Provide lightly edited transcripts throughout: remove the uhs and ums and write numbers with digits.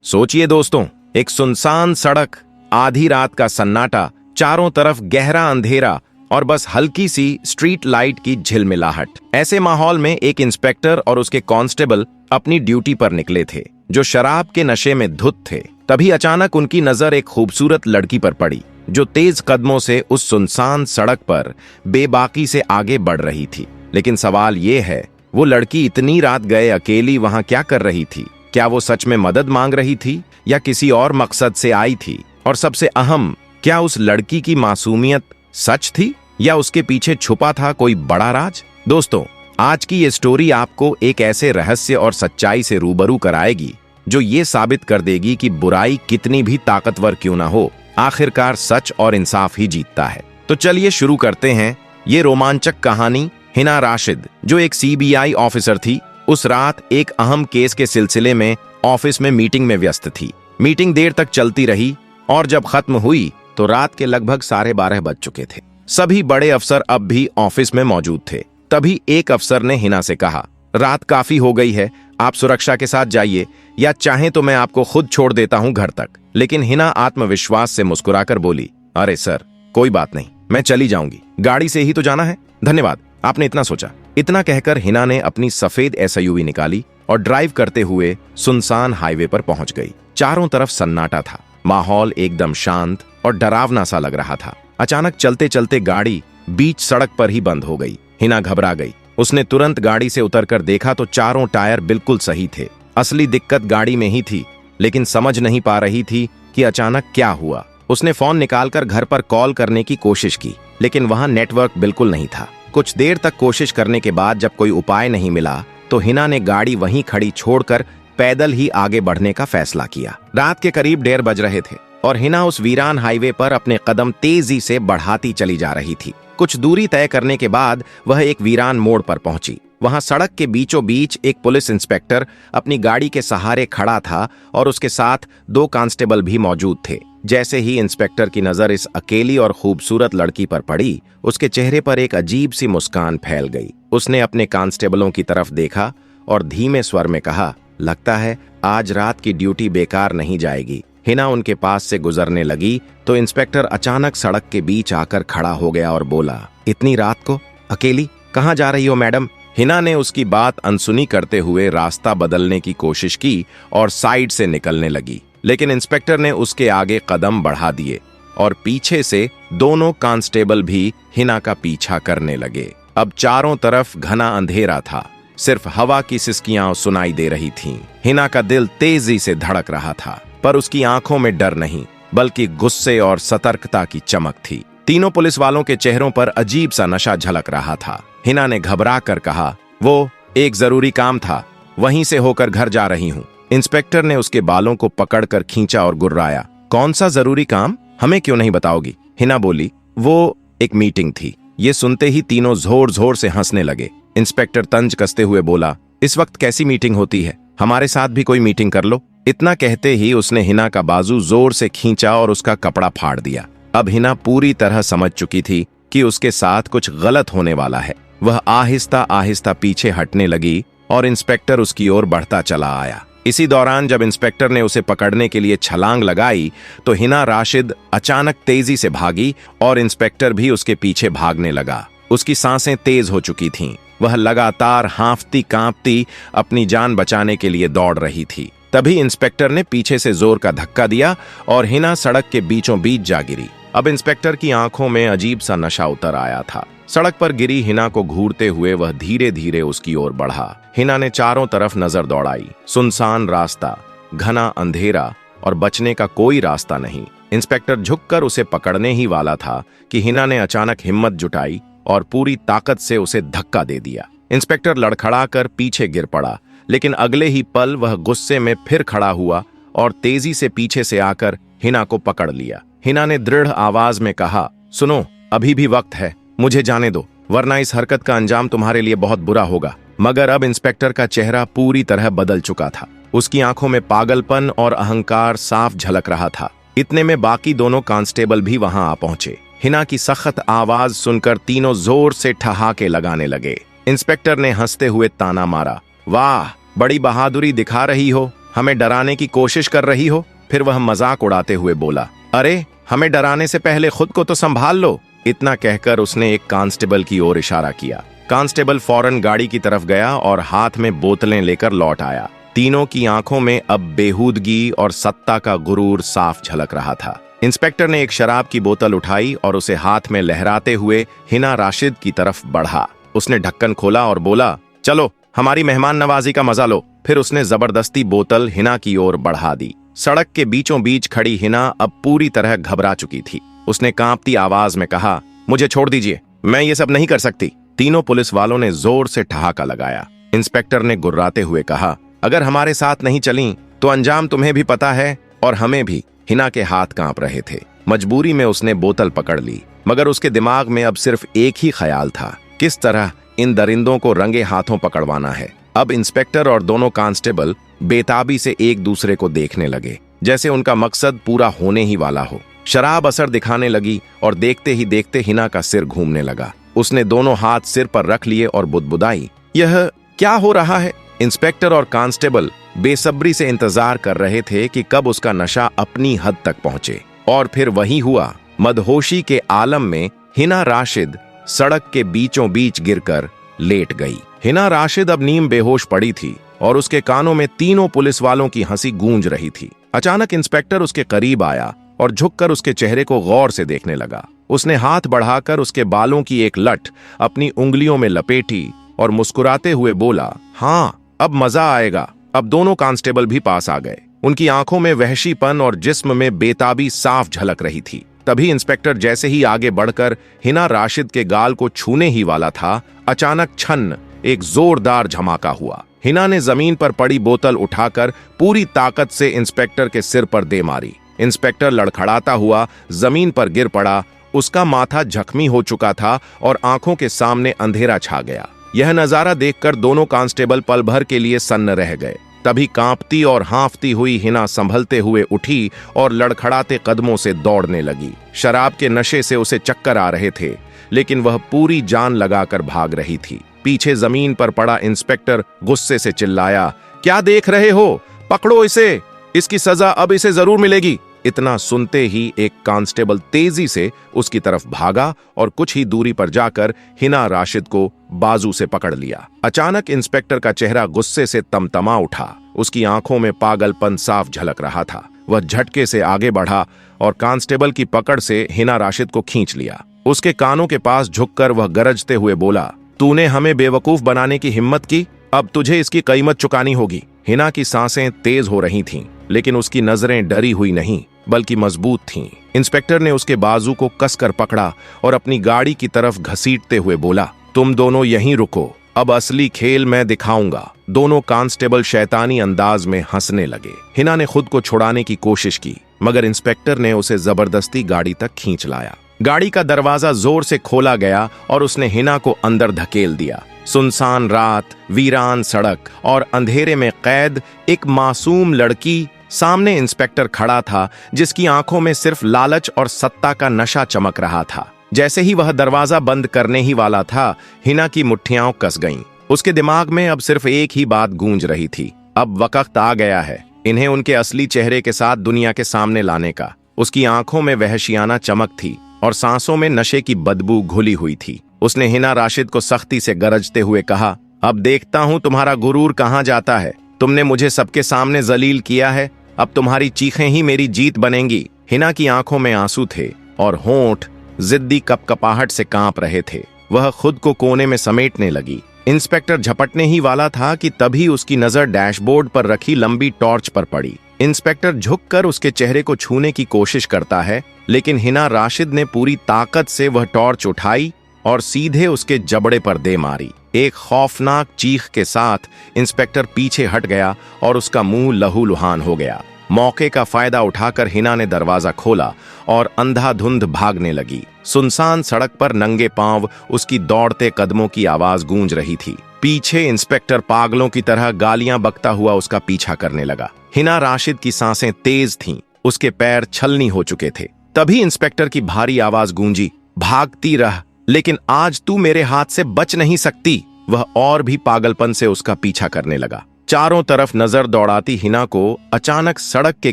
सोचिए दोस्तों, एक सुनसान सड़क, आधी रात का सन्नाटा, चारों तरफ गहरा अंधेरा और बस हल्की सी स्ट्रीट लाइट की झिलमिलाहट। ऐसे माहौल में एक इंस्पेक्टर और उसके कांस्टेबल अपनी ड्यूटी पर निकले थे, जो शराब के नशे में धुत थे। तभी अचानक उनकी नजर एक खूबसूरत लड़की पर पड़ी, जो तेज कदमों से उस सुनसान सड़क पर बेबाकी से आगे बढ़ रही थी। लेकिन सवाल ये है, वो लड़की इतनी रात गए अकेली वहां क्या कर रही थी? क्या वो सच में मदद मांग रही थी या किसी और मकसद से आई थी? और सबसे अहम, क्या उस लड़की की मासूमियत सच थी या उसके पीछे छुपा था कोई बड़ा राज? दोस्तों, आज की ये स्टोरी आपको एक ऐसे रहस्य और सच्चाई से रूबरू कराएगी जो ये साबित कर देगी कि बुराई कितनी भी ताकतवर क्यों ना हो, आखिरकार सच और इंसाफ ही जीतता है। तो चलिए शुरू करते हैं ये रोमांचक कहानी। हिना राशिद, जो एक सीबीआई ऑफिसर थी, उस रात एक अहम केस के सिलसिले में ऑफिस में मीटिंग में व्यस्त थी। मीटिंग देर तक चलती रही और जब खत्म हुई तो रात के लगभग 12:30 बज चुके थे। सभी बड़े अफसर अब भी ऑफिस में मौजूद थे। तभी एक अफसर ने हिना से कहा, रात काफी हो गई है, आप सुरक्षा के साथ जाइए या चाहें तो मैं आपको खुद छोड़ देता हूं घर तक। लेकिन हिना आत्मविश्वास से मुस्कुराकर बोली, अरे सर, कोई बात नहीं, मैं चली जाऊंगी, गाड़ी से ही तो जाना है, धन्यवाद, आपने इतना सोचा। इतना कहकर हिना ने अपनी सफेद एसयूवी निकाली और ड्राइव करते हुए सुनसान हाईवे पर पहुंच गई। चारों तरफ सन्नाटा था, माहौल एकदम शांत और डरावना सा लग रहा था। अचानक चलते चलते गाड़ी बीच सड़क पर ही बंद हो गई। हिना घबरा गई। उसने तुरंत गाड़ी से उतरकर देखा तो चारों टायर बिल्कुल सही थे। असली दिक्कत गाड़ी में ही थी, लेकिन समझ नहीं पा रही थी कि अचानक क्या हुआ। उसने फोन निकालकर घर पर कॉल करने की कोशिश की, लेकिन वहां नेटवर्क बिल्कुल नहीं था। कुछ देर तक कोशिश करने के बाद जब कोई उपाय नहीं मिला तो हिना ने गाड़ी वहीं खड़ी छोड़कर पैदल ही आगे बढ़ने का फैसला किया। रात के करीब 1:30 बज रहे थे और हिना उस वीरान हाईवे पर अपने कदम तेजी से बढ़ाती चली जा रही थी। कुछ दूरी तय करने के बाद वह एक वीरान मोड़ पर पहुंची। वहां सड़क के बीचों बीच एक पुलिस इंस्पेक्टर अपनी गाड़ी के सहारे खड़ा था और उसके साथ 2 कांस्टेबल भी मौजूद थे। जैसे ही इंस्पेक्टर की नजर इस अकेली और खूबसूरत लड़की पर पड़ी, उसके चेहरे पर एक अजीब सी मुस्कान फैल गई। उसने अपने कांस्टेबलों की तरफ देखा और धीमे स्वर में कहा, लगता है आज रात की ड्यूटी बेकार नहीं जाएगी। हिना उनके पास से गुजरने लगी तो इंस्पेक्टर अचानक सड़क के बीच आकर खड़ा हो गया और बोला, इतनी रात को अकेली कहाँ जा रही हो मैडम? हिना ने उसकी बात अनसुनी करते हुए रास्ता बदलने की कोशिश की और साइड से निकलने लगी, लेकिन इंस्पेक्टर ने उसके आगे कदम बढ़ा दिए और पीछे से दोनों कांस्टेबल भी हिना का पीछा करने लगे। अब चारों तरफ घना अंधेरा था, सिर्फ हवा की सिसकियां सुनाई दे रही थीं। हिना का दिल तेजी से धड़क रहा था, पर उसकी आंखों में डर नहीं बल्कि गुस्से और सतर्कता की चमक थी। तीनों पुलिस वालों के चेहरों पर अजीब सा नशा झलक रहा था। हिना ने घबरा कर कहा, वो एक जरूरी काम था, वहीं से होकर घर जा रही हूँ। इंस्पेक्टर ने उसके बालों को पकड़कर खींचा और गुर्राया, कौन सा जरूरी काम, हमें क्यों नहीं बताओगी? हिना बोली, वो एक मीटिंग थी। ये सुनते ही तीनों जोर जोर से हंसने लगे। इंस्पेक्टर तंज कसते हुए बोला, इस वक्त कैसी मीटिंग होती है, हमारे साथ भी कोई मीटिंग कर लो। इतना कहते ही उसने हिना का बाजू जोर से खींचा और उसका कपड़ा फाड़ दिया। अब हिना पूरी तरह समझ चुकी थी कि उसके साथ कुछ गलत होने वाला है। वह आहिस्ता आहिस्ता पीछे हटने लगी और इंस्पेक्टर उसकी ओर बढ़ता चला आया। इसी दौरान जब इंस्पेक्टर ने उसे पकड़ने के लिए छलांग लगाई तो हिना राशिद अचानक तेजी से भागी और इंस्पेक्टर भी उसके पीछे भागने लगा। उसकी सांसें तेज हो चुकी थीं। वह लगातार हांफती कांपती अपनी जान बचाने के लिए दौड़ रही थी। तभी इंस्पेक्टर ने पीछे से जोर का धक्का दिया और हिना सड़क के बीचों बीच जा गिरी। अब इंस्पेक्टर की आंखों में अजीब सा नशा उतर आया था। सड़क पर गिरी हिना को घूरते हुए वह धीरे धीरे उसकी ओर बढ़ा। हिना ने चारों तरफ नजर दौड़ाई। सुनसान रास्ता, घना अंधेरा और बचने का कोई रास्ता नहीं। इंस्पेक्टर झुककर उसे पकड़ने ही वाला था कि हिना ने अचानक हिम्मत जुटाई और पूरी ताकत से उसे धक्का दे दिया। इंस्पेक्टर लड़खड़ाकर पीछे गिर पड़ा, लेकिन अगले ही पल वह गुस्से में फिर खड़ा हुआ और तेजी से पीछे से आकर हिना को पकड़ लिया। हिना ने दृढ़ आवाज में कहा, सुनो, अभी भी वक्त है, मुझे जाने दो, वरना इस हरकत का अंजाम तुम्हारे लिए बहुत बुरा होगा। मगर अब इंस्पेक्टर का चेहरा पूरी तरह बदल चुका था। उसकी आंखों में पागलपन और अहंकार साफ झलक रहा था। इतने में बाकी दोनों कांस्टेबल भी वहां आ पहुंचे। हिना की सख्त आवाज सुनकर तीनों जोर से ठहाके लगाने लगे। इंस्पेक्टर ने हंसते हुए ताना मारा, वाह, बड़ी बहादुरी दिखा रही हो, हमें डराने की कोशिश कर रही हो? फिर वह मजाक उड़ाते हुए बोला, अरे हमें डराने से पहले खुद को तो संभाल लो। इतना कहकर उसने एक कांस्टेबल की ओर इशारा किया। कांस्टेबल फौरन गाड़ी की तरफ गया और हाथ में बोतलें लेकर लौट आया। तीनों की आंखों में अब बेहूदगी और सत्ता का गुरूर साफ झलक रहा था। इंस्पेक्टर ने एक शराब की बोतल उठाई और उसे हाथ में लहराते हुए हिना राशिद की तरफ बढ़ा। उसने ढक्कन खोला और बोला, चलो हमारी मेहमान नवाजी का मजा लो। फिर उसने जबरदस्ती बोतल हिना की ओर बढ़ा दी। सड़क के बीचों बीच खड़ी हिना अब पूरी तरह घबरा चुकी थी। उसने कांपती आवाज में कहा, मुझे छोड़ दीजिए, मैं ये सब नहीं कर सकती। तीनों पुलिस वालों ने जोर से ठहाका लगाया। इंस्पेक्टर ने गुर्राते हुए कहा, अगर हमारे साथ नहीं चली तो अंजाम तुम्हें भी पता है और हमें भी। हिना के हाथ कांप रहे थे। मजबूरी में उसने बोतल पकड़ ली, मगर उसके दिमाग में अब सिर्फ एक ही ख्याल था, किस तरह इन दरिंदों को रंगे हाथों पकड़वाना है। अब इंस्पेक्टर और दोनों कांस्टेबल बेताबी से एक दूसरे को देखने लगे, जैसे उनका मकसद पूरा होने ही वाला हो। शराब असर दिखाने लगी और देखते ही देखते हिना का सिर घूमने लगा। उसने दोनों हाथ सिर पर रख लिए और बुदबुदाई, यह क्या हो रहा है? इंस्पेक्टर और कांस्टेबल बेसब्री से इंतजार कर रहे थे कि कब उसका नशा अपनी हद तक पहुंचे। और फिर वही हुआ। मदहोशी के आलम में हिना राशिद सड़क के बीचों बीच गिरकर लेट गई। हिना राशिद अब नीम बेहोश पड़ी थी और उसके कानों में तीनों पुलिस वालों की हंसी गूंज रही थी। अचानक इंस्पेक्टर उसके करीब आया और झुककर उसके चेहरे को गौर से देखने लगा। उसने हाथ बढ़ाकर उसके बालों की एक लट अपनी उंगलियों में लपेटी और मुस्कुराते हुए बोला, हाँ अब मजा आएगा। अब दोनों कांस्टेबल भी पास आ गए। उनकी आंखों में वहशीपन और जिस्म में बेताबी साफ झलक रही थी। तभी इंस्पेक्टर जैसे ही आगे बढ़कर हिना राशिद के गाल को छूने ही वाला था, अचानक छन्न एक जोरदार धमाका हुआ। हिना ने जमीन पर पड़ी बोतल उठाकर पूरी ताकत से इंस्पेक्टर के सिर पर दे मारी। इंस्पेक्टर लड़खड़ाता हुआ जमीन पर गिर पड़ा। उसका माथा जख्मी हो चुका था और आंखों के सामने अंधेरा छा गया। यह नजारा देखकर दोनों कांस्टेबल पल भर के लिए सन्न रह गए। तभी कांपती और हांफती हुई हिना संभलते हुए उठी और लड़खड़ाते कदमों से दौड़ने लगी। शराब के नशे से उसे चक्कर आ रहे थे, लेकिन वह पूरी जान लगाकर भाग रही थी। पीछे जमीन पर पड़ा इंस्पेक्टर गुस्से से चिल्लाया, क्या देख रहे हो? पकड़ो इसे, इसकी सजा अब इसे जरूर मिलेगी। इतना सुनते ही एक कांस्टेबल तेजी से उसकी तरफ भागा और कुछ ही दूरी पर जाकर हिना राशिद को बाजू से पकड़ लिया। अचानक इंस्पेक्टर का चेहरा गुस्से से तमतमा उठा। उसकी आंखों में पागलपन साफ झलक रहा था। वह झटके से आगे बढ़ा और कांस्टेबल की पकड़ से हिना राशिद को खींच लिया। उसके कानों के पास झुककर वह गरजते हुए बोला, तूने हमें बेवकूफ बनाने की हिम्मत की, अब तुझे इसकी कीमत चुकानी होगी। हिना की सांसें तेज हो रही थीं, लेकिन उसकी नजरें डरी हुई नहीं बल्कि मजबूत थीं। इंस्पेक्टर ने उसके बाजू को कसकर पकड़ा और अपनी गाड़ी की तरफ घसीटते हुए बोला, तुम दोनों यहीं रुको, अब असली खेल मैं दिखाऊंगा। दोनों कांस्टेबल शैतानी अंदाज में हंसने लगे। हिना ने खुद को छुड़ाने की कोशिश की, मगर इंस्पेक्टर ने उसे जबरदस्ती गाड़ी तक खींच लाया। गाड़ी का दरवाजा जोर से खोला गया और उसने हिना को अंदर धकेल दिया। सुनसान रात, वीरान सड़क और अंधेरे में कैद एक मासूम लड़की। सामने इंस्पेक्टर खड़ा था, जिसकी आंखों में सिर्फ लालच और सत्ता का नशा चमक रहा था। जैसे ही वह दरवाजा बंद करने ही वाला था, हिना की मुट्ठियां कस गईं। उसके दिमाग में अब सिर्फ एक ही बात गूंज रही थी, अब वक्त आ गया है इन्हें उनके असली चेहरे के साथ दुनिया के सामने लाने का। उसकी आंखों में वहशियाना चमक थी और सांसों में नशे की बदबू घुली हुई थी। उसने हिना राशिद को सख्ती से गरजते हुए कहा, अब देखता हूं तुम्हारा गुरूर कहां जाता है। तुमने मुझे सबके सामने जलील किया है, अब तुम्हारी चीखें ही मेरी जीत बनेंगी। हिना की आंखों में आंसू थे और होंठ जिद्दी कपकपाहट से कांप रहे थे। वह खुद को कोने में समेटने लगी। इंस्पेक्टर झपटने ही वाला था कि तभी उसकी नजर डैशबोर्ड पर रखी लंबी टॉर्च पर पड़ी। इंस्पेक्टर झुककर उसके चेहरे को छूने की कोशिश करता है, लेकिन हिना राशिद ने पूरी ताकत से वह टॉर्च उठाई और सीधे उसके जबड़े पर दे मारी। एक खौफनाक चीख के साथ इंस्पेक्टर पीछे हट गया और उसका मुंह लहूलुहान हो गया। मौके का फायदा उठाकर हिना ने दरवाजा खोला और अंधाधुंध भागने लगी। सुनसान सड़क पर नंगे पांव उसकी दौड़ते कदमों की आवाज गूंज रही थी। पीछे इंस्पेक्टर पागलों की तरह गालियां बकता हुआ उसका पीछा करने लगा। हिना राशिद की सांसें तेज थीं, उसके पैर छलनी हो चुके थे। तभी इंस्पेक्टर की भारी आवाज गूंजी, भागती रह, लेकिन आज तू मेरे हाथ से बच नहीं सकती। वह और भी पागलपन से उसका पीछा करने लगा। चारों तरफ नजर दौड़ाती हिना को अचानक सड़क के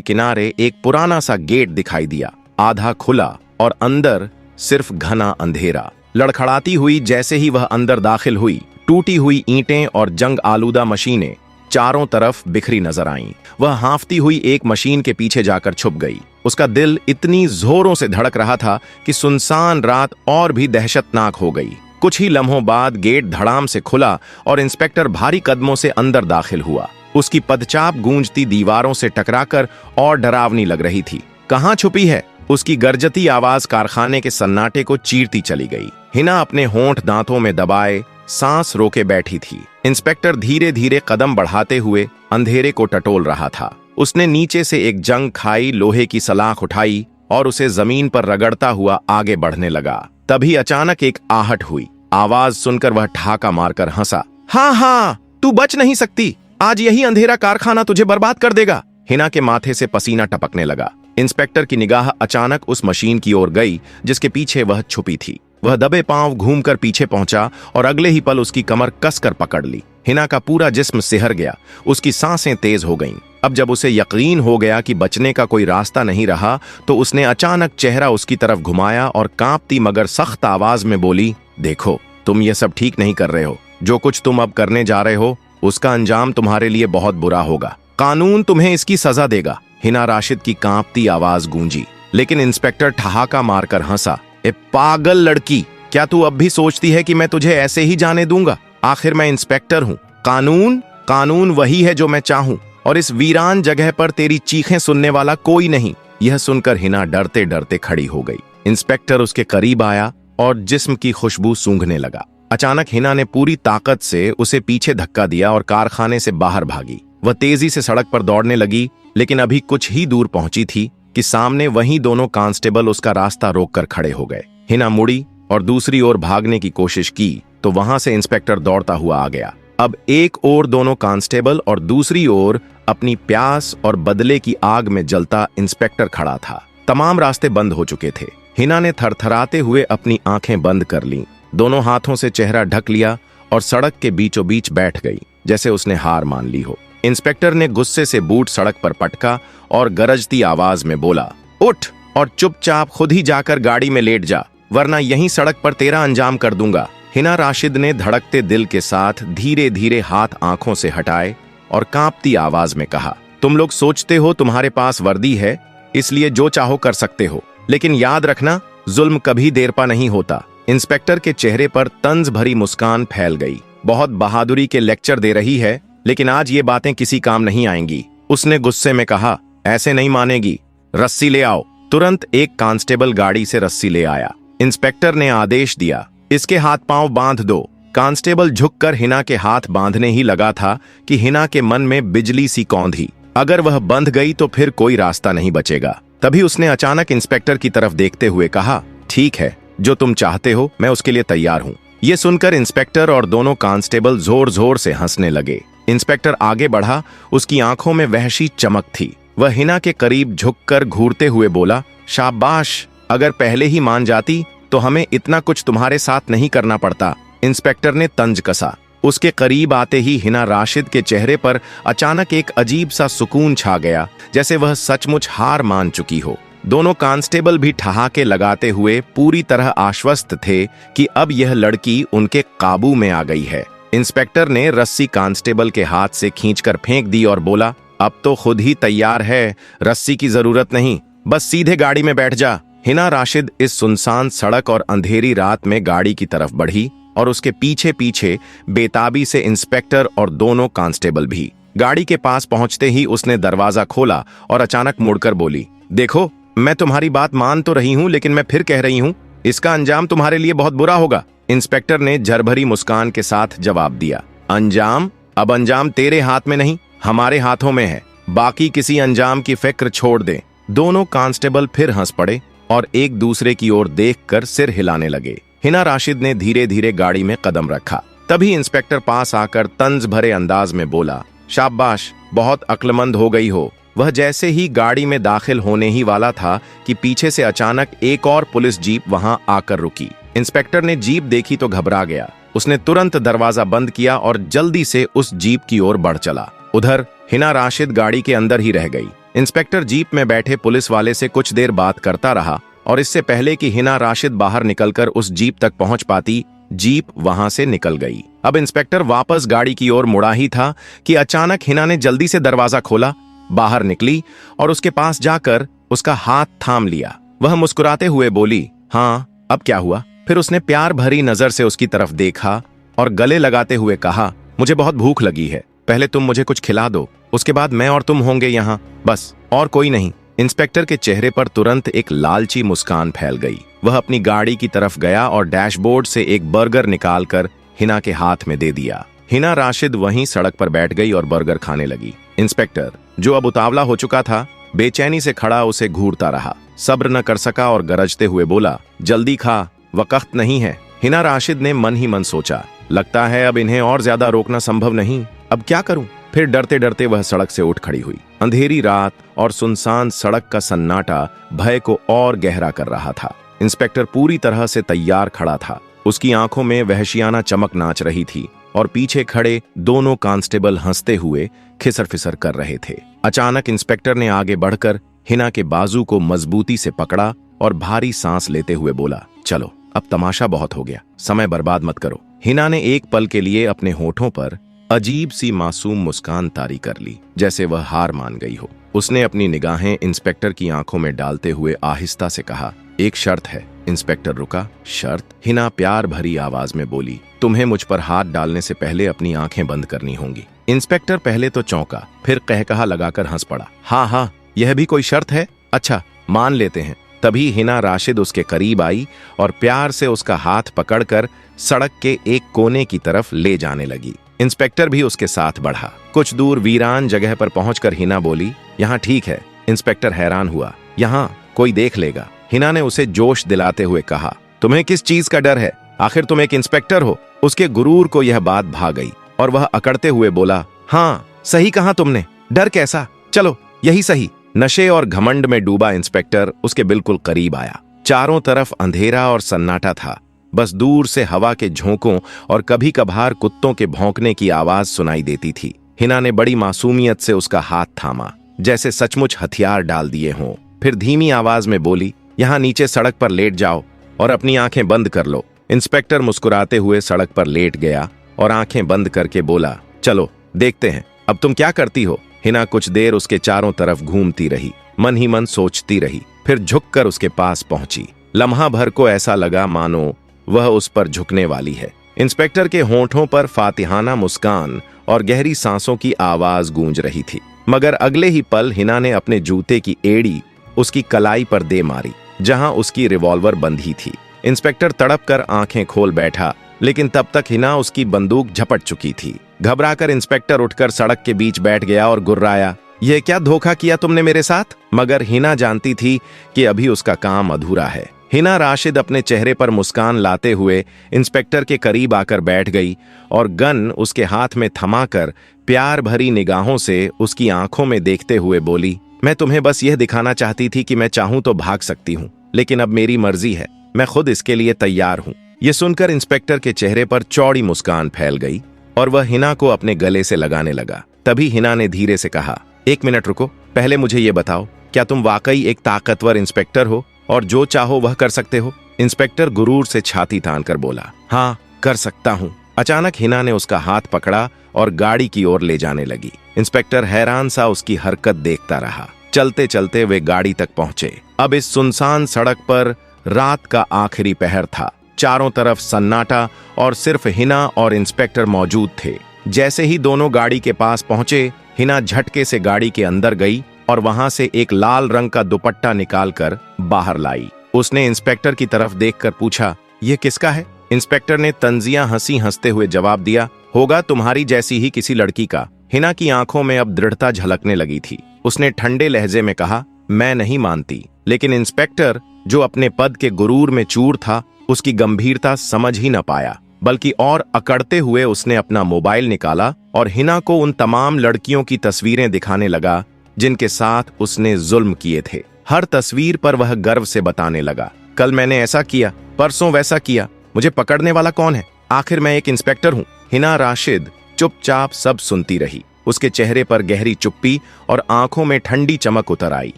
किनारे एक पुराना सा गेट दिखाई दिया, आधा खुला और अंदर सिर्फ घना अंधेरा। लड़खड़ाती हुई जैसे ही वह अंदर दाखिल हुई, टूटी हुई ईंटें और जंग आलूदा मशीनें चारों तरफ बिखरी नजर आईं। वह हांफती हुई एक मशीन के पीछे जाकर छुप गई। उसका दिल इतनी जोरों से धड़क रहा था कि सुनसान रात और भी दहशतनाक हो गई। कुछ ही लम्हों बाद गेट धड़ाम से खुला और इंस्पेक्टर भारी कदमों से अंदर दाखिल हुआ। उसकी पदचाप गूंजती दीवारों से टकराकर और डरावनी लग रही थी। कहाँ छुपी है? उसकी गर्जती आवाज कारखाने के सन्नाटे को चीरती चली गई। हिना अपने होंठ दांतों में दबाए सांस रोके बैठी थी। इंस्पेक्टर धीरे धीरे कदम बढ़ाते हुए अंधेरे को टटोल रहा था। उसने नीचे से एक जंग खाई लोहे की सलाख उठाई और उसे जमीन पर रगड़ता हुआ आगे बढ़ने लगा। तभी अचानक एक आहट हुई। आवाज सुनकर वह ठहाका मारकर हंसा। हाँ हाँ, तू बच नहीं सकती। आज यही अंधेरा कारखाना तुझे बर्बाद कर देगा। हिना के माथे से पसीना टपकने लगा। इंस्पेक्टर की निगाह अचानक उस मशीन की ओर गई जिसके पीछे वह छुपी थी। वह दबे पांव घूमकर पीछे पहुंचा और अगले ही पल उसकी कमर कसकर पकड़ ली। हिना का पूरा जिस्म सिहर गया, उसकी सांसें तेज हो गईं। अब जब उसे यकीन हो गया कि बचने का कोई रास्ता नहीं रहा, तो उसने अचानक चेहरा उसकी तरफ घुमाया और कांपती मगर सख्त आवाज में बोली, देखो, तुम ये सब ठीक नहीं कर रहे हो। जो कुछ तुम अब करने जा रहे हो उसका अंजाम तुम्हारे लिए बहुत बुरा होगा। कानून तुम्हें इसकी सजा देगा। हिना राशिद की कांपती आवाज गूंजी, लेकिन इंस्पेक्टर ठहाका मारकर हंसा। ए पागल लड़की, क्या तू अब भी सोचती है कि मैं तुझे ऐसे ही जाने दूंगा? आखिर मैं इंस्पेक्टर हूँ। कानून वही है जो मैं चाहूँ, और इस वीरान जगह पर तेरी चीखें सुनने वाला कोई नहीं। यह सुनकर हिना डरते डरते खड़ी हो गई। इंस्पेक्टर उसके करीब आया और जिस्म की खुशबू सूंघने लगा। अचानक हिना ने पूरी ताकत से उसे पीछे धक्का दिया और कारखाने से बाहर भागी। वह तेजी से सड़क पर दौड़ने लगी, लेकिन अभी कुछ ही दूर पहुंची थी कि सामने वहीं दोनों कांस्टेबल उसका रास्ता रोककर खड़े हो गए। हिना मुड़ी और दूसरी ओर भागने की कोशिश की तो वहां से इंस्पेक्टर दौड़ता हुआ आ गया। अब एक ओर दोनों कांस्टेबल और दूसरी ओर अपनी प्यास और बदले की आग में जलता इंस्पेक्टर खड़ा था। तमाम रास्ते बंद हो चुके थे। हिना ने थरथराते हुए अपनी आंखें बंद कर लीं, दोनों हाथों से चेहरा ढक लिया और सड़क के बीचों बीच बैठ गई, जैसे उसने हार मान ली हो। इंस्पेक्टर ने गुस्से से बूट सड़क पर पटका और गरजती आवाज में बोला, उठ और चुपचाप खुद ही जाकर गाड़ी में लेट जा, वरना यहीं सड़क पर तेरा अंजाम कर दूंगा। हिना राशिद ने धड़कते दिल के साथ धीरे धीरे हाथ आंखों से हटाए और कांपती आवाज में कहा, तुम लोग सोचते हो तुम्हारे पास वर्दी है इसलिए जो चाहो कर सकते हो, लेकिन याद रखना, जुल्म कभी देर पा नहीं होता। इंस्पेक्टर के चेहरे पर तंज भरी मुस्कान फैल गई। बहुत बहादुरी के लेक्चर दे रही है, लेकिन आज ये बातें किसी काम नहीं आएंगी। उसने गुस्से में कहा, ऐसे नहीं मानेगी, रस्सी ले आओ। तुरंत एक कांस्टेबल गाड़ी से रस्सी ले आया। इंस्पेक्टर ने आदेश दिया, इसके हाथ पांव बांध दो। कांस्टेबल झुककर हिना के हाथ बांधने ही लगा था कि हिना के मन में बिजली सी कौंधी। अगर वह बंध गई तो फिर कोई रास्ता नहीं बचेगा। तभी उसने अचानक इंस्पेक्टर की तरफ देखते हुए कहा, ठीक है, जो तुम चाहते हो मैं उसके लिए तैयार हूँ। ये सुनकर इंस्पेक्टर और दोनों कांस्टेबल जोर जोर से हंसने लगे। इंस्पेक्टर आगे बढ़ा, उसकी आंखों में वहशी चमक थी। वह हिना के करीब झुककर घूरते हुए बोला, शाबाश, अगर पहले ही मान जाती तो हमें इतना कुछ तुम्हारे साथ नहीं करना पड़ता। इंस्पेक्टर ने तंज कसा। उसके करीब आते ही हिना राशिद के चेहरे पर अचानक एक अजीब सा सुकून छा गया, जैसे वह सचमुच हार मान चुकी हो। दोनों कांस्टेबल भी ठहाके लगाते हुए पूरी तरह आश्वस्त थे कि अब यह लड़की उनके काबू में आ गई है। इंस्पेक्टर ने रस्सी कांस्टेबल के हाथ से खींचकर फेंक दी और बोला, अब तो खुद ही तैयार है, रस्सी की जरूरत नहीं, बस सीधे गाड़ी में बैठ जा। हिना राशिद इस सुनसान सड़क और अंधेरी रात में गाड़ी की तरफ बढ़ी और उसके पीछे पीछे बेताबी से इंस्पेक्टर और दोनों कांस्टेबल भी। गाड़ी के पास पहुंचते ही उसने दरवाजा खोला और अचानक मुड़कर बोली, देखो, मैं तुम्हारी बात मान तो रही हूं, लेकिन मैं फिर कह रही हूं, इसका अंजाम तुम्हारे लिए बहुत बुरा होगा। इंस्पेक्टर ने झरभरी मुस्कान के साथ जवाब दिया, अंजाम? अब अंजाम तेरे हाथ में नहीं, हमारे हाथों में है। बाकी किसी अंजाम की फिक्र छोड़ दे। दोनों कांस्टेबल फिर हंस पड़े और एक दूसरे की ओर देखकर सिर हिलाने लगे। हिना राशिद ने धीरे धीरे गाड़ी में कदम रखा। तभी इंस्पेक्टर पास आकर तंज भरे अंदाज में बोला, शाबाश, बहुत अक्लमंद हो गई हो। वह जैसे ही गाड़ी में दाखिल होने ही वाला था कि पीछे से अचानक एक और पुलिस जीप वहां आकर रुकी। इंस्पेक्टर ने जीप देखी तो घबरा गया। उसने तुरंत दरवाजा बंद किया और जल्दी से उस जीप की ओर बढ़ चला। उधर हिना राशिद गाड़ी के अंदर ही रह गई। इंस्पेक्टर जीप में बैठे पुलिस वाले से कुछ देर बात करता रहा और इससे पहले कि हिना राशिद बाहर निकलकर उस जीप तक पहुंच पाती, जीप वहां से निकल गई। अब इंस्पेक्टर वापस गाड़ी की ओर मुड़ा ही था कि अचानक हिना ने जल्दी से दरवाजा खोला, बाहर निकली और उसके पास जाकर उसका हाथ थाम लिया। वह मुस्कुराते हुए बोली, हाँ अब क्या हुआ? फिर उसने प्यार भरी नजर से उसकी तरफ देखा और गले लगाते हुए कहा, मुझे बहुत भूख लगी है, पहले तुम मुझे कुछ खिला दो, उसके बाद मैं और तुम होंगे यहाँ, बस और कोई नहीं। इंस्पेक्टर के चेहरे पर तुरंत एक लालची मुस्कान फैल गई। वह अपनी गाड़ी की तरफ गया और डैशबोर्ड से एक बर्गर निकालकर हिना के हाथ में दे दिया। हिना राशिद वहीं सड़क पर बैठ गई और बर्गर खाने लगी। इंस्पेक्टर, जो अब उतावला हो चुका था, बेचैनी से खड़ा उसे घूरता रहा, सब्र न कर सका और गरजते हुए बोला, जल्दी खा, वक्त नहीं है। हिना राशिद ने मन ही मन सोचा, लगता है अब इन्हें और ज्यादा रोकना संभव नहीं, अब क्या करूं? फिर डरते डरते वह सड़क से उठ खड़ी हुई। अंधेरी रात और सुनसान सड़क का सन्नाटा भय को और गहरा कर रहा था। इंस्पेक्टर पूरी तरह से तैयार खड़ा था। उसकी आंखों में वहशियाना चमक नाच रही थी और पीछे खड़े दोनों कांस्टेबल हंसते हुए खिसर फिसर कर रहे थे। अचानक इंस्पेक्टर ने आगे बढ़कर हिना के बाजू को मजबूती से पकड़ा और भारी सांस लेते हुए बोला, चलो अब तमाशा बहुत हो गया, समय बर्बाद मत करो। हिना ने एक पल के लिए अपने होठों पर अजीब सी मासूम मुस्कान तारी कर ली, जैसे वह हार मान गई हो। उसने अपनी निगाहें इंस्पेक्टर की आंखों में डालते हुए आहिस्ता से कहा, एक शर्त है। इंस्पेक्टर रुका। शर्त? हिना प्यार भरी आवाज में बोली, तुम्हें मुझ पर हाथ डालने से पहले अपनी आंखें बंद करनी होंगी। इंस्पेक्टर पहले तो चौंका, फिर कहकहा लगाकर हंस पड़ा, हाँ हाँ, यह भी कोई शर्त है? अच्छा, मान लेते हैं। तभी हिना राशिद उसके करीब आई और प्यार से उसका हाथ पकड़कर सड़क के एक कोने की तरफ ले जाने लगी। इंस्पेक्टर भी उसके साथ बढ़ा। कुछ दूर वीरान जगह पर पहुंचकर हिना बोली, यहाँ ठीक है। इंस्पेक्टर हैरान हुआ, यहाँ कोई देख लेगा। हिना ने उसे जोश दिलाते हुए कहा, तुम्हें किस चीज का डर है? आखिर तुम एक इंस्पेक्टर हो। उसके गुरूर को यह बात भा गई और वह अकड़ते हुए बोला, हाँ सही कहा तुमने, डर कैसा, चलो यही सही। नशे और घमंड में डूबा इंस्पेक्टर उसके बिल्कुल करीब आया। चारों तरफ अंधेरा और सन्नाटा था, बस दूर से हवा के झोंकों और कभी कभार कुत्तों के भौंकने की आवाज सुनाई देती थी। हिना ने बड़ी मासूमियत से उसका हाथ थामा, जैसे सचमुच हथियार डाल दिए हों। फिर धीमी आवाज में बोली, यहाँ नीचे सड़क पर लेट जाओ और अपनी आंखें बंद कर लो। इंस्पेक्टर मुस्कुराते हुए सड़क पर लेट गया और आंखें बंद करके बोला, चलो देखते हैं अब तुम क्या करती हो। हिना कुछ देर उसके चारों तरफ घूमती रही, मन ही मन सोचती रही, फिर झुककर उसके पास पहुंची। लम्हा भर को ऐसा लगा मानो वह उस पर झुकने वाली है। इंस्पेक्टर के होंठों पर फातिहाना मुस्कान और गहरी सांसों की आवाज गूंज रही थी, मगर अगले ही पल हिना ने अपने जूते की एड़ी उसकी कलाई पर दे मारी, जहां उसकी रिवॉल्वर बंधी थी। इंस्पेक्टर तड़प कर आंखें खोल बैठा, लेकिन तब तक हिना उसकी बंदूक झपट चुकी थी। घबराकर इंस्पेक्टर उठकर सड़क के बीच बैठ गया और गुर्राया, यह क्या धोखा किया तुमने मेरे साथ? मगर हिना जानती थी कि अभी उसका काम अधूरा है। हिना राशिद अपने चेहरे पर मुस्कान लाते हुए इंस्पेक्टर के करीब आकर बैठ गई और गन उसके हाथ में थमाकर प्यार भरी निगाहों से उसकी आंखों में देखते हुए बोली, मैं तुम्हें बस यह दिखाना चाहती थी कि मैं चाहूं तो भाग सकती हूं, लेकिन अब मेरी मर्जी है, मैं खुद इसके लिए तैयार हूं। यह सुनकर इंस्पेक्टर के चेहरे पर चौड़ी मुस्कान फैल गई और वह हिना को अपने गले से लगाने लगा। तभी हिना ने धीरे से कहा, एक मिनट रुको, पहले मुझे यह बताओ, क्या तुम वाकई एक ताकतवर इंस्पेक्टर हो और जो चाहो वह कर सकते हो? इंस्पेक्टर गुरूर से छाती तानकर बोला, हाँ कर सकता हूँ। अचानक हिना ने उसका हाथ पकड़ा और गाड़ी की ओर ले जाने लगी। इंस्पेक्टर हैरान सा उसकी हरकत देखता रहा। चलते चलते वे गाड़ी तक पहुंचे। अब इस सुनसान सड़क पर रात का आखिरी पहर था। चारों तरफ सन्नाटा और सिर्फ हिना और इंस्पेक्टर मौजूद थे। जैसे ही दोनों गाड़ी के पास पहुंचे, हिना झटके से गाड़ी के अंदर गई और वहां से एक लाल रंग का दुपट्टा निकालकर बाहर लाई। उसने इंस्पेक्टर की तरफ देखकर पूछा, यह किसका है? इंस्पेक्टर ने तंजिया हंसी हंसते हुए जवाब दिया, होगा तुम्हारी जैसी ही किसी लड़की का। हिना की आंखों में अब दृढ़ता झलकने लगी थी। उसने ठंडे लहजे में कहा, मैं नहीं मानती। लेकिन इंस्पेक्टर, जो अपने पद के गुरूर में चूर था, उसकी गंभीरता समझ ही न पाया, बल्कि और अकड़ते हुए उसने अपना मोबाइल निकाला और हिना को उन तमाम लड़कियों की तस्वीरें दिखाने लगा जिनके साथ उसने जुल्म किए थे। हर तस्वीर पर वह गर्व से बताने लगा, कल मैंने ऐसा किया, परसों वैसा किया, मुझे पकड़ने वाला कौन है? आखिर मैं एक इंस्पेक्टर हूँ। हिना राशिद चुपचाप सब सुनती रही। उसके चेहरे पर गहरी चुप्पी और आंखों में ठंडी चमक उतर आई।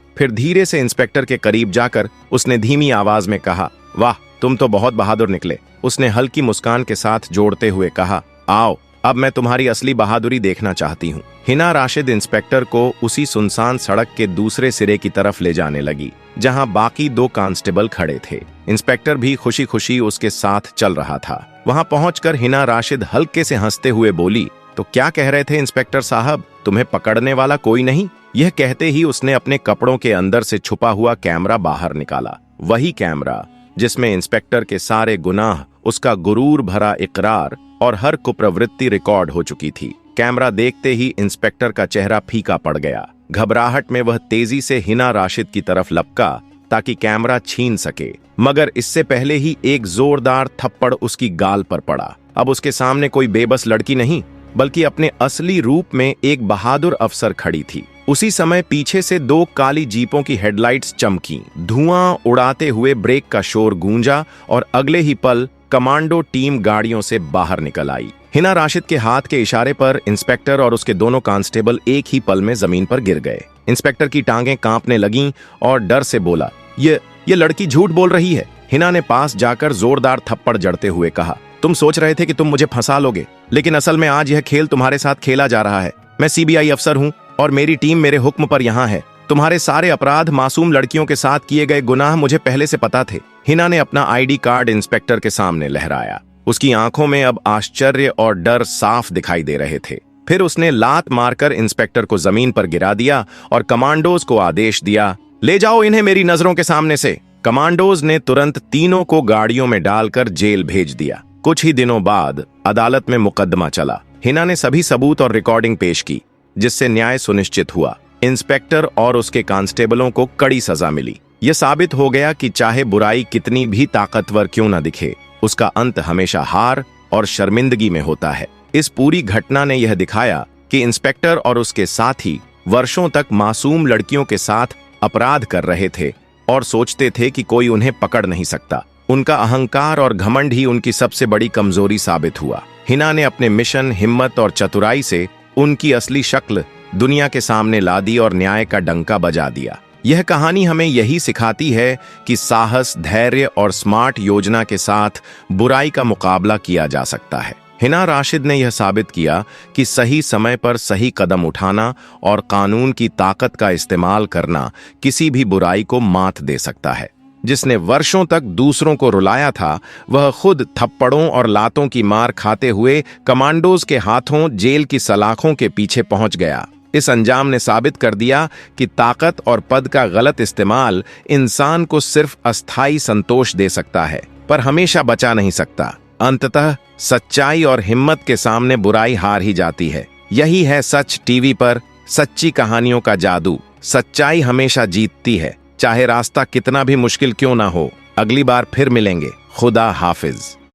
फिर धीरे से इंस्पेक्टर के करीब जाकर उसने धीमी आवाज में कहा, वाह, तुम तो बहुत बहादुर निकले। उसने हल्की मुस्कान के साथ जोड़ते हुए कहा, आओ, अब मैं तुम्हारी असली बहादुरी देखना चाहती हूँ। हिना राशिद इंस्पेक्टर को उसी सुनसान सड़क के दूसरे सिरे की तरफ ले जाने लगी, जहाँ बाकी 2 कांस्टेबल खड़े थे। इंस्पेक्टर भी खुशी खुशी उसके साथ चल रहा था। वहां पहुंचकर हिना राशिद हल्के से हंसते हुए बोली, तो क्या कह रहे थे इंस्पेक्टर साहब, तुम्हें पकड़ने वाला कोई नहीं? यह कहते ही उसने अपने कपड़ों के अंदर से छुपा हुआ कैमरा बाहर निकाला। वही कैमरा जिसमें इंस्पेक्टर के सारे गुनाह, उसका गुरूर भरा इकरार और हर कुप्रवृत्ति रिकॉर्ड हो चुकी थी। कैमरा देखते ही इंस्पेक्टर का चेहरा फीका पड़ गया। घबराहट में वह तेजी से हिना राशिद की तरफ लपका ताकि कैमरा छीन सके, मगर इससे पहले ही एक जोरदार थप्पड़ उसकी गाल पर पड़ा। अब उसके सामने कोई बेबस लड़की नहीं, बल्कि अपने असली रूप में एक बहादुर अफसर खड़ी थी। उसी समय पीछे से 2 काली जीपों की हेडलाइट्स चमकी, धुआं उड़ाते हुए ब्रेक का शोर गूंजा और अगले ही पल कमांडो टीम गाड़ियों से बाहर निकल आई। हिना राशिद के हाथ के इशारे पर इंस्पेक्टर और उसके दोनों कांस्टेबल एक ही पल में जमीन पर गिर गए। इंस्पेक्टर की टांगें कांपने लगीं और डर से बोला, ये लड़की झूठ बोल रही है। हिना ने पास जाकर जोरदार थप्पड़ जड़ते हुए कहा, तुम सोच रहे थे कि तुम मुझे फंसा लोगे, लेकिन असल में आज यह खेल तुम्हारे साथ खेला जा रहा है। मैं सीबीआई अफसर हूँ और मेरी टीम मेरे हुक्म पर यहाँ है। तुम्हारे सारे अपराध, मासूम लड़कियों के साथ किए गए गुनाह मुझे पहले से पता थे। हिना ने अपना आईडी कार्ड इंस्पेक्टर के सामने लहराया। उसकी आंखों में अब आश्चर्य और डर साफ दिखाई दे रहे थे। फिर उसने लात मारकर इंस्पेक्टर को जमीन पर गिरा दिया और कमांडोज को आदेश दिया, ले जाओ इन्हें मेरी नजरों के सामने से। कमांडोज ने तुरंत तीनों को गाड़ियों में डालकर जेल भेज दिया। कुछ ही दिनों बाद अदालत में मुकदमा चला। हिना ने सभी सबूत और रिकॉर्डिंग पेश की, जिससे न्याय सुनिश्चित हुआ। इंस्पेक्टर और उसके कांस्टेबलों को कड़ी सजा मिली। यह साबित हो गया कि चाहे बुराई कितनी भी ताकतवर क्यों न दिखे, उसका अंत हमेशा हार और शर्मिंदगी में होता है। इस पूरी घटना ने यह दिखाया कि इंस्पेक्टर और उसके साथी वर्षों तक मासूम लड़कियों के साथ अपराध कर रहे थे और सोचते थे कि कोई उन्हें पकड़ नहीं सकता। उनका अहंकार और घमंड ही उनकी सबसे बड़ी कमजोरी साबित हुआ। हिना ने अपने मिशन, हिम्मत और चतुराई से उनकी असली शक्ल दुनिया के सामने ला दी और न्याय का डंका बजा दिया। यह कहानी हमें यही सिखाती है कि साहस, धैर्य और स्मार्ट योजना के साथ बुराई का मुकाबला किया जा सकता है। हिना राशिद ने यह साबित किया कि सही समय पर सही कदम उठाना और कानून की ताकत का इस्तेमाल करना किसी भी बुराई को मात दे सकता है। जिसने वर्षों तक दूसरों को रुलाया था, वह खुद थप्पड़ों और लातों की मार खाते हुए कमांडोज के हाथों जेल की सलाखों के पीछे पहुंच गया। इस अंजाम ने साबित कर दिया कि ताकत और पद का गलत इस्तेमाल इंसान को सिर्फ अस्थायी संतोष दे सकता है, पर हमेशा बचा नहीं सकता। अंततः सच्चाई और हिम्मत के सामने बुराई हार ही जाती है। यही है सच टीवी पर सच्ची कहानियों का जादू। सच्चाई हमेशा जीतती है, चाहे रास्ता कितना भी मुश्किल क्यों ना हो। अगली बार फिर मिलेंगे। खुदा हाफिज।